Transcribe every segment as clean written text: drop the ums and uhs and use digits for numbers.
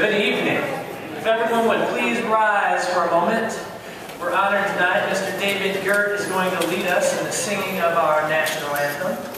Good evening. If everyone would please rise for a moment. We're honored tonight. Mr. David Gert is going to lead us in the singing of our national anthem.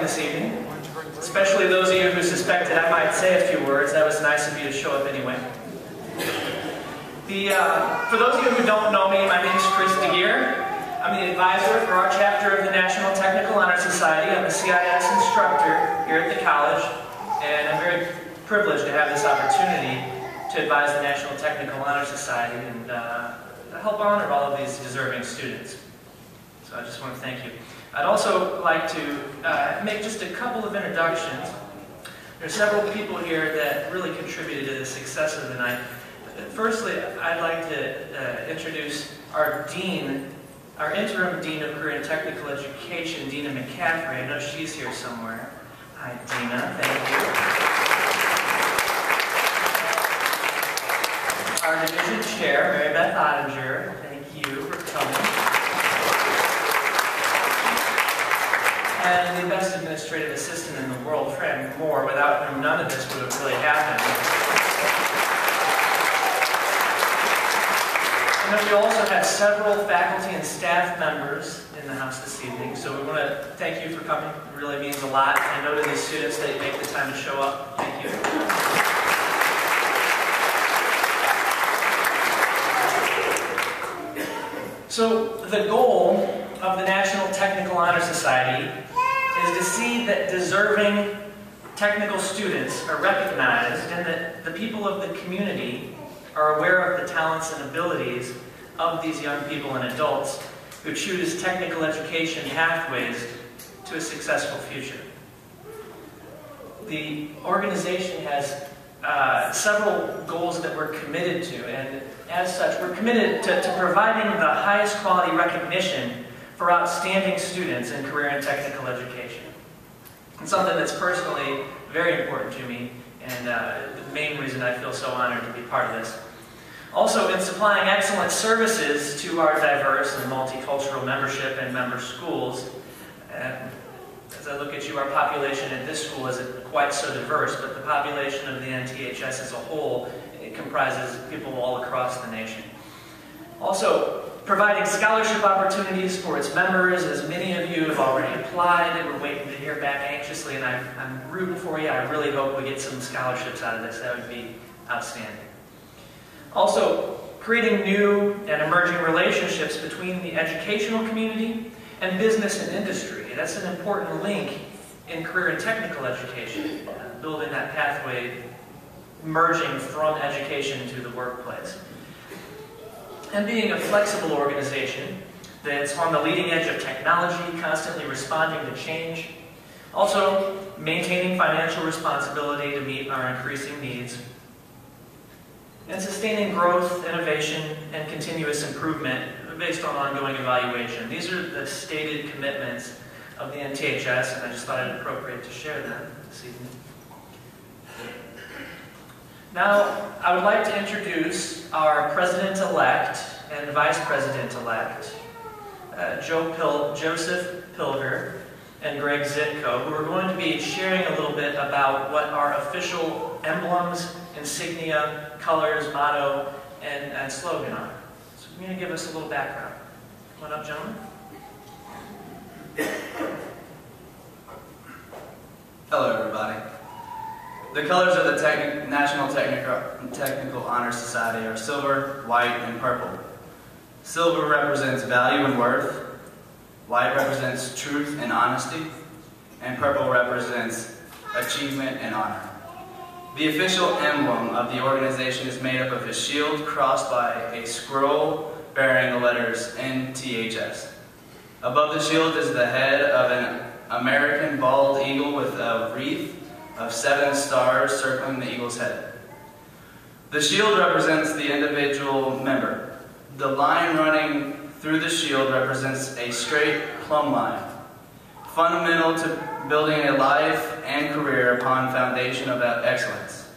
This evening, especially those of you who suspected I might say a few words. That was nice of you to show up anyway. For those of you who don't know me, my name is Chris DeGear. I'm the advisor for our chapter of the National Technical Honor Society. I'm a CIS instructor here at the college, and I'm very privileged to have this opportunity to advise the National Technical Honor Society and help honor all of these deserving students. So I just want to thank you. I'd also like to make just a couple of introductions. There are several people here that really contributed to the success of the night. Firstly, I'd like to introduce our dean, our interim dean of career and technical education, Dina McCaffrey. I know she's here somewhere. Hi, Dina. Thank you. Our division chair, Mary Beth Ottinger. Thank you for coming. And the best administrative assistant in the world, Fran Moore, without whom none of this would have really happened. And we also have several faculty and staff members in the house this evening, so we want to thank you for coming. It really means a lot. I know to these students that you make the time to show up. Thank you. So the goal of the National Technical Honor Society is to see that deserving technical students are recognized and that the people of the community are aware of the talents and abilities of these young people and adults who choose technical education pathways to a successful future. The organization has several goals that we're committed to, and as such, we're committed to providing the highest quality recognition for outstanding students in career and technical education. It's something that's personally very important to me, and the main reason I feel so honored to be part of this. Also, in supplying excellent services to our diverse and multicultural membership and member schools. As I look at you, our population at this school isn't quite so diverse, but the population of the NTHS as a whole, it comprises people all across the nation. Also, providing scholarship opportunities for its members, as many of you have already applied, and we're waiting to hear back anxiously, and I'm rooting for you. I really hope we get some scholarships out of this. That would be outstanding. Also, creating new and emerging relationships between the educational community and business and industry. That's an important link in career and technical education, building that pathway, merging from education to the workplace. And being a flexible organization that's on the leading edge of technology, constantly responding to change. Also, maintaining financial responsibility to meet our increasing needs. And sustaining growth, innovation, and continuous improvement based on ongoing evaluation. These are the stated commitments of the NTHS, and I just thought it appropriate to share them this evening. Now, I would like to introduce our President-elect and Vice President-elect, Joseph Pilger and Greg Zitko, who are going to be sharing a little bit about what our official emblems, insignia, colors, motto, and slogan are. So I'm going to give us a little background. Come on up, gentlemen. Hello, everybody. The colors of the National Technical Honor Society are silver, white, and purple. Silver represents value and worth, white represents truth and honesty, and purple represents achievement and honor. The official emblem of the organization is made up of a shield crossed by a scroll bearing the letters NTHS. Above the shield is the head of an American bald eagle with a wreath of 7 stars circling the eagle's head. The shield represents the individual member. The line running through the shield represents a straight plumb line, fundamental to building a life and career upon foundation of excellence.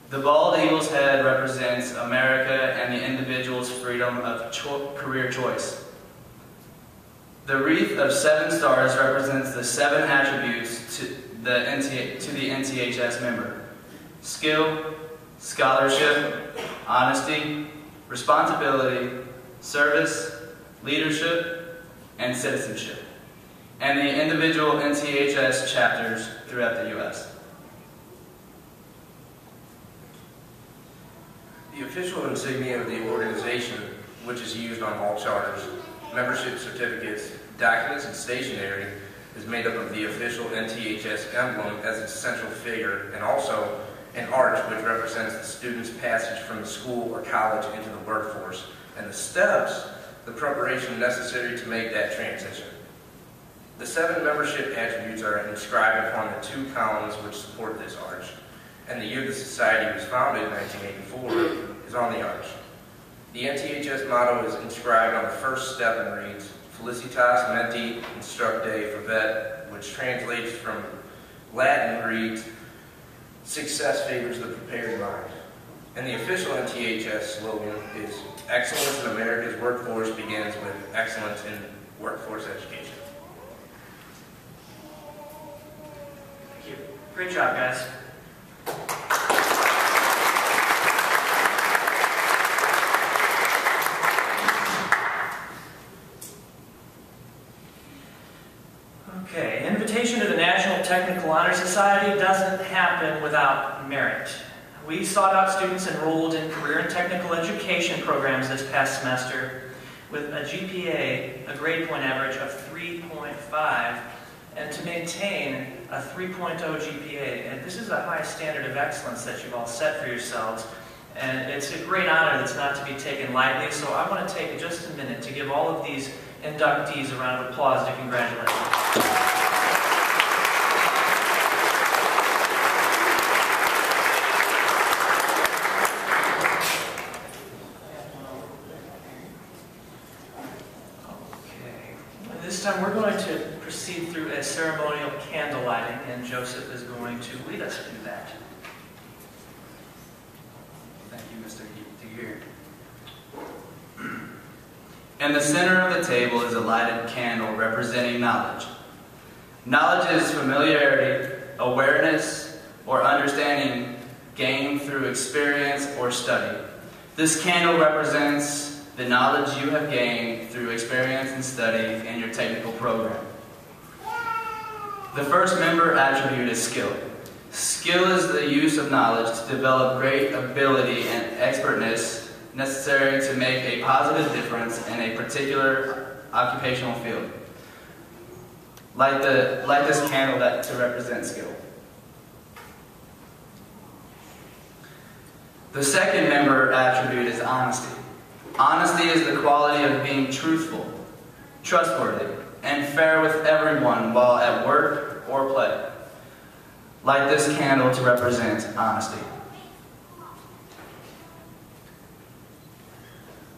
The bald eagle's head represents America and the individual's freedom of career choice. The wreath of 7 stars represents the 7 attributes to the NTHS member: skill, scholarship, honesty, responsibility, service, leadership, and citizenship, and the individual NTHS chapters throughout the U.S. The official insignia of the organization, which is used on all charters, membership certificates, documents, and stationery, is made up of the official NTHS emblem as its central figure, and also an arch which represents the student's passage from the school or college into the workforce, and the steps, the preparation necessary to make that transition. The 7 membership attributes are inscribed upon the 2 columns which support this arch, and the year the society was founded in 1984 is on the arch. The NTHS motto is inscribed on the first step and reads, Felicitas Menti Instructe Favet, which translates from Latin reads, Success favors the prepared mind. And the official NTHS slogan is, Excellence in America's workforce begins with excellence in workforce education. Thank you. Great job, guys. Okay, invitation to the National Technical Honor Society doesn't happen without merit. We sought out students enrolled in career and technical education programs this past semester with a GPA, a grade point average of 3.5, and to maintain a 3.0 GPA. And this is a high standard of excellence that you've all set for yourselves. And it's a great honor that's not to be taken lightly, so I want to take just a minute to give all of these inductees a round of applause to congratulate them. This time we're going to proceed through a ceremonial candle lighting, and Joseph is going to lead us through that. Thank you, Mr. DeGear. In the center of the table is a lighted candle representing knowledge. Knowledge is familiarity, awareness, or understanding gained through experience or study. This candle represents the knowledge you have gained through experience and study in your technical program. The first member attribute is skill. Skill is the use of knowledge to develop great ability and expertness necessary to make a positive difference in a particular occupational field. Light this candle to represent skill. The second member attribute is honesty. Honesty is the quality of being truthful, trustworthy, and fair with everyone while at work or play. Light this candle to represent honesty.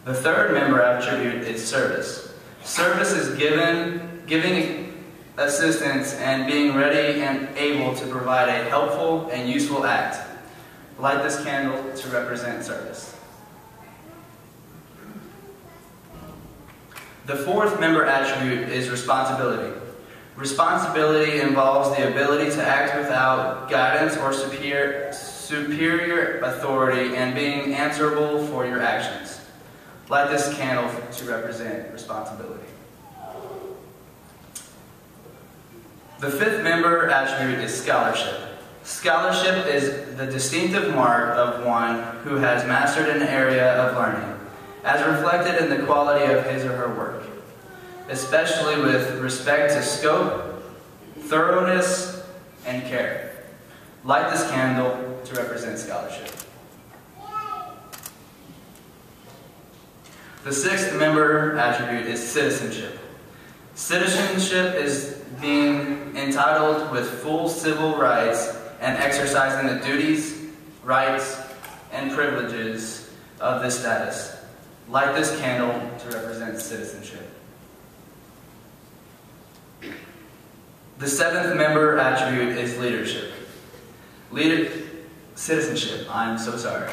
The third member attribute is service. Service is giving assistance and being ready and able to provide a helpful and useful act. Light this candle to represent service. The fourth member attribute is responsibility. Responsibility involves the ability to act without guidance or superior authority and being answerable for your actions. Light this candle to represent responsibility. The fifth member attribute is scholarship. Scholarship is the distinctive mark of one who has mastered an area of learning, as reflected in the quality of his or her work, especially with respect to scope, thoroughness, and care. Light this candle to represent scholarship. The sixth member attribute is citizenship. Citizenship is being entitled with full civil rights and exercising the duties, rights, and privileges of this status. Light this candle to represent citizenship. The seventh member attribute is leadership. Citizenship, I'm so sorry.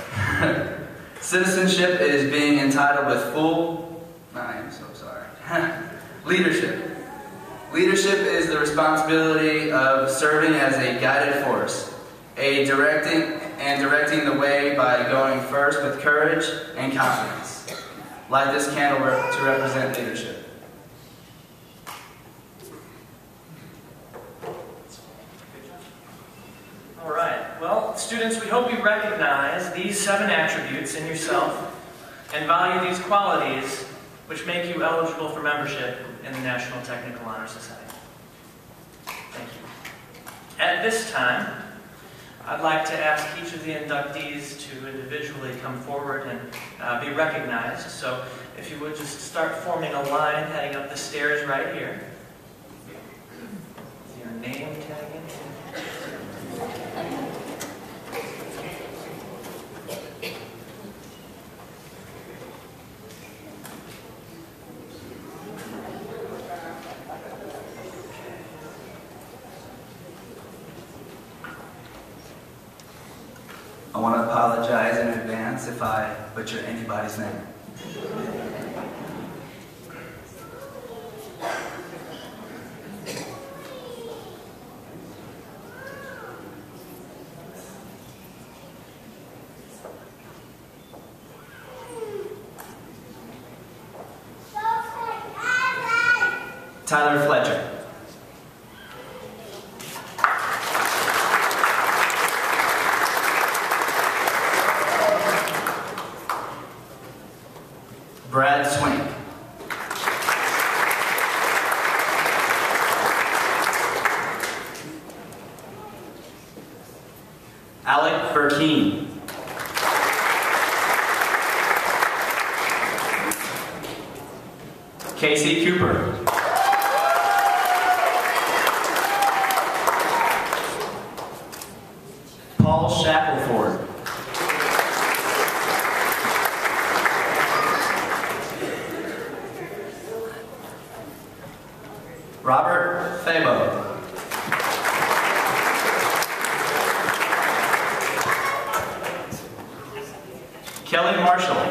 Citizenship is being entitled with leadership. Leadership is the responsibility of serving as a guided force, directing the way by going first with courage and confidence. Light this candle to represent leadership. All right. Well, students, we hope you recognize these 7 attributes in yourself and value these qualities which make you eligible for membership in the National Technical Honor Society. Thank you. At this time, I'd like to ask each of the inductees to individually come forward and be recognized. So if you would just start forming a line heading up the stairs right here. Is your name tag in? I want to apologize in advance if I butcher anybody's name. Tyler Fletcher. Brad Swink. Alec Burkeen. Casey Cooper. Paul Shackelford. Robert Fabo. Kelly Marshall.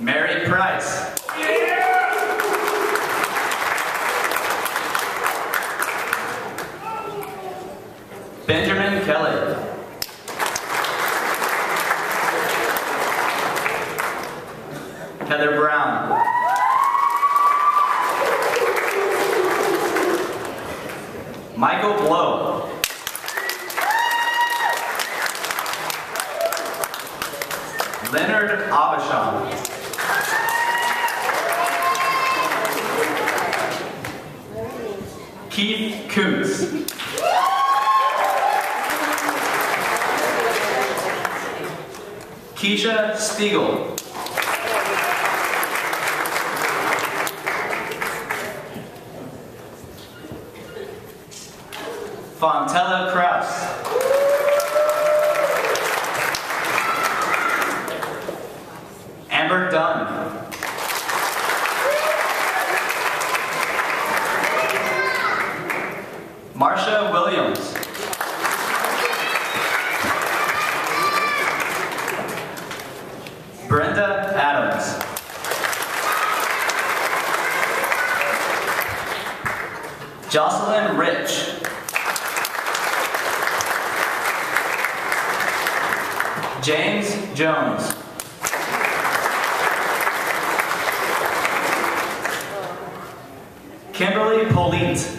Mary Price. Benjamin Kelly. Heather Brown. Michael Blow. Leonard Abisham. Keith Koontz. Keisha Spiegel. Fontella Kraus. Amber Dunn. Marsha Williams. Brenda Adams. Jocelyn Rich. James Jones. Kimberly Polite.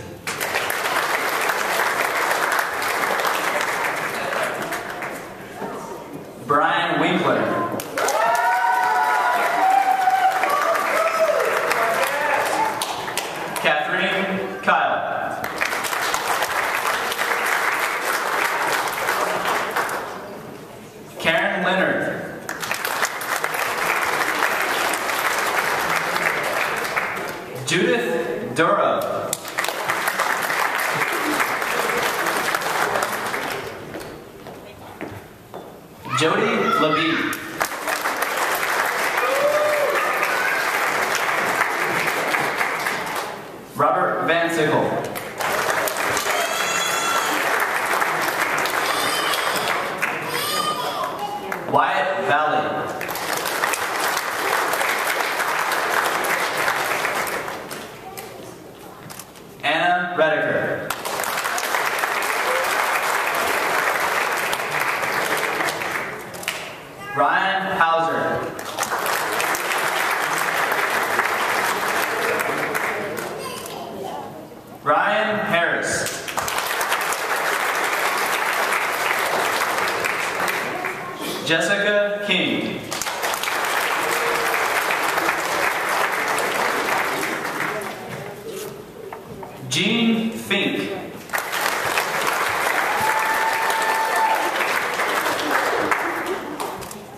Brian Winkler. Catherine Kyle. Karen Leonard. Judith Dura. Jody Labie. Robert Van Sickle. Wyatt Valley. Anna Redeker. Ryan Hauser. Ryan Harris. Jessica King. Jean Fink.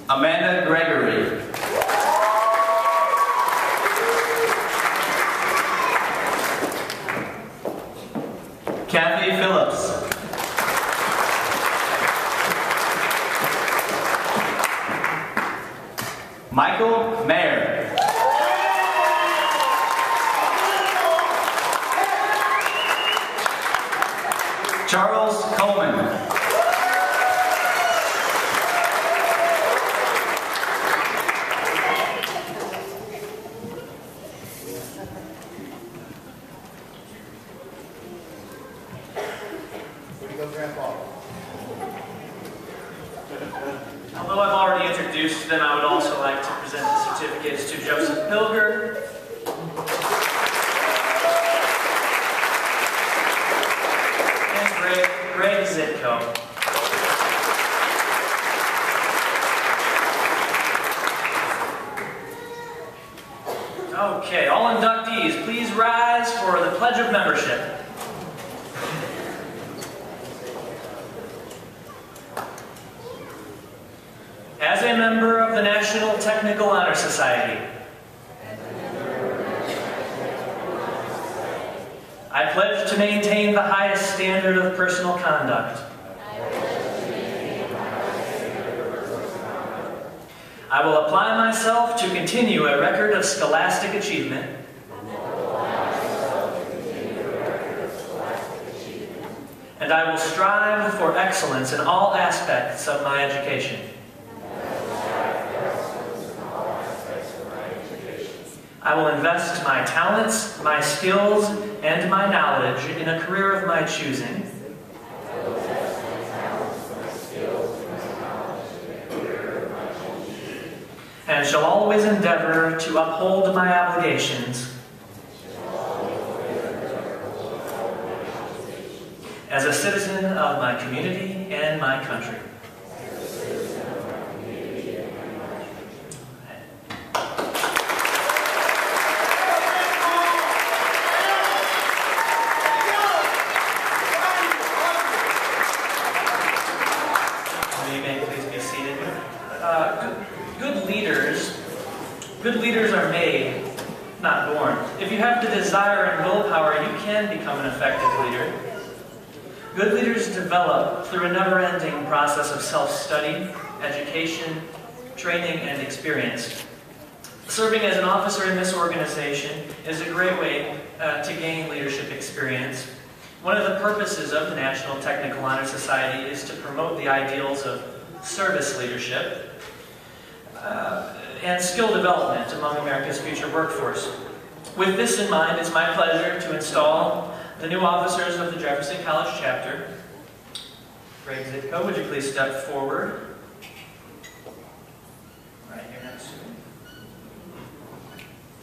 Amanda Gregory. Kathy Phillips. Michael Mayer. Charles Coleman. Although I've already introduced them, I would also like to present the certificates to Joseph Pilger, and Greg Zitko. Okay, all inductees, please rise for the Pledge of Membership. As a member of the National Technical Honor Society, I pledge to maintain the highest standard of personal conduct. I will apply myself to continue a record of scholastic achievement. And I will strive for excellence in all aspects of my education. I will invest my talents, my skills, and my knowledge in a career of my choosing. And shall always endeavor to uphold my obligations as a citizen of my community and my country. have the desire and willpower, you can become an effective leader. Good leaders develop through a never-ending process of self-study, education, training, and experience. Serving as an officer in this organization is a great way to gain leadership experience. One of the purposes of the National Technical Honor Society is to promote the ideals of service leadership and skill development among America's future workforce. With this in mind, it's my pleasure to install the new officers of the Jefferson College chapter. Greg Zitko, would you please step forward? Right here next to me.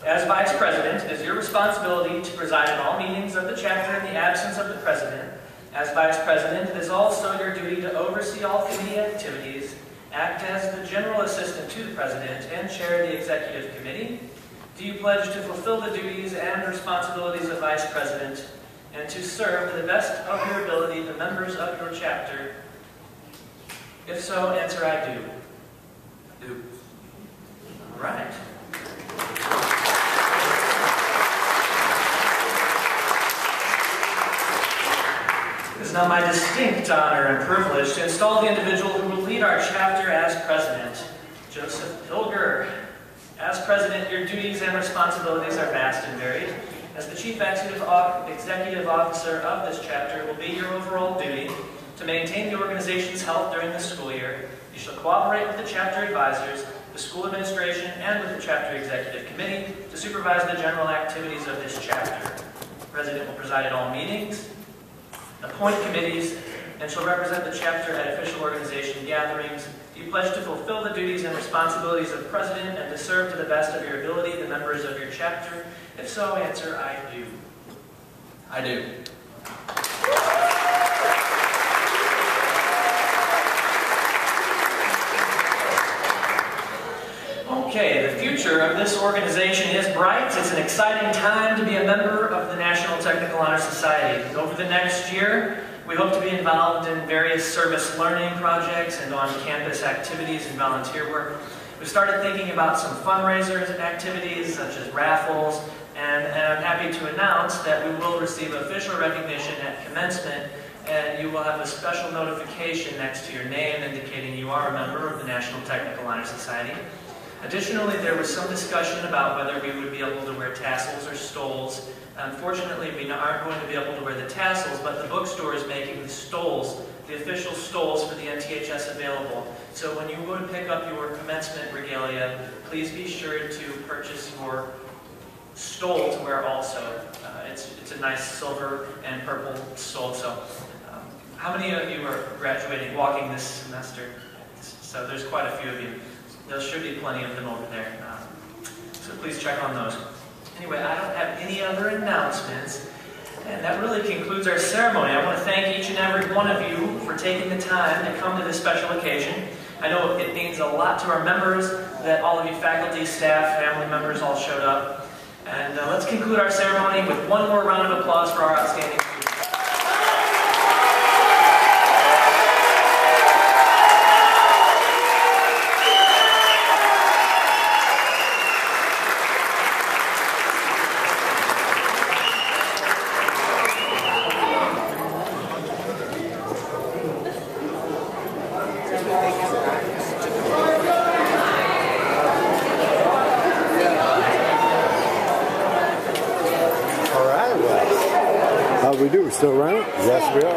As Vice President, it is your responsibility to preside in all meetings of the chapter in the absence of the President. As Vice President, it is also your duty to oversee all committee activities, act as the General Assistant to the President, and chair the Executive Committee. Do you pledge to fulfill the duties and responsibilities of Vice President and to serve to the best of your ability the members of your chapter? If so, answer I do. Do. All right. It is now my distinct honor and privilege to install the individual who will lead our chapter as President, Joseph Hilger. As President, your duties and responsibilities are vast and varied. As the Chief Executive Officer of this chapter, it will be your overall duty to maintain the organization's health during the school year. You shall cooperate with the chapter advisors, the school administration, and with the chapter executive committee to supervise the general activities of this chapter. The President will preside at all meetings, appoint committees, and shall represent the chapter at official organization gatherings. Do you pledge to fulfill the duties and responsibilities of President and to serve to the best of your ability the members of your chapter? If so, answer I do. I do. Okay, the future of this organization is bright. It's an exciting time to be a member of the National Technical Honor Society. Over the next year, we hope to be involved in various service learning projects and on-campus activities and volunteer work. We started thinking about some fundraisers and activities such as raffles, and I'm happy to announce that we will receive official recognition at commencement, and you will have a special notification next to your name indicating you are a member of the National Technical Honor Society. Additionally, there was some discussion about whether we would be able to wear tassels or stoles. Unfortunately, we aren't going to be able to wear the tassels, but the bookstore is making the stoles, the official stoles for the NTHS available. So when you go to pick up your commencement regalia, please be sure to purchase your stole to wear also. It's a nice silver and purple stole. So how many of you are graduating, walking this semester? So there's quite a few of you. There should be plenty of them over there. So please check on those. Anyway, I don't have any other announcements. And that really concludes our ceremony. I want to thank each and every one of you for taking the time to come to this special occasion. I know it means a lot to our members that all of you faculty, staff, family members all showed up. And let's conclude our ceremony with one more round of applause for our outstanding students. We do. Still around? Yes, we are.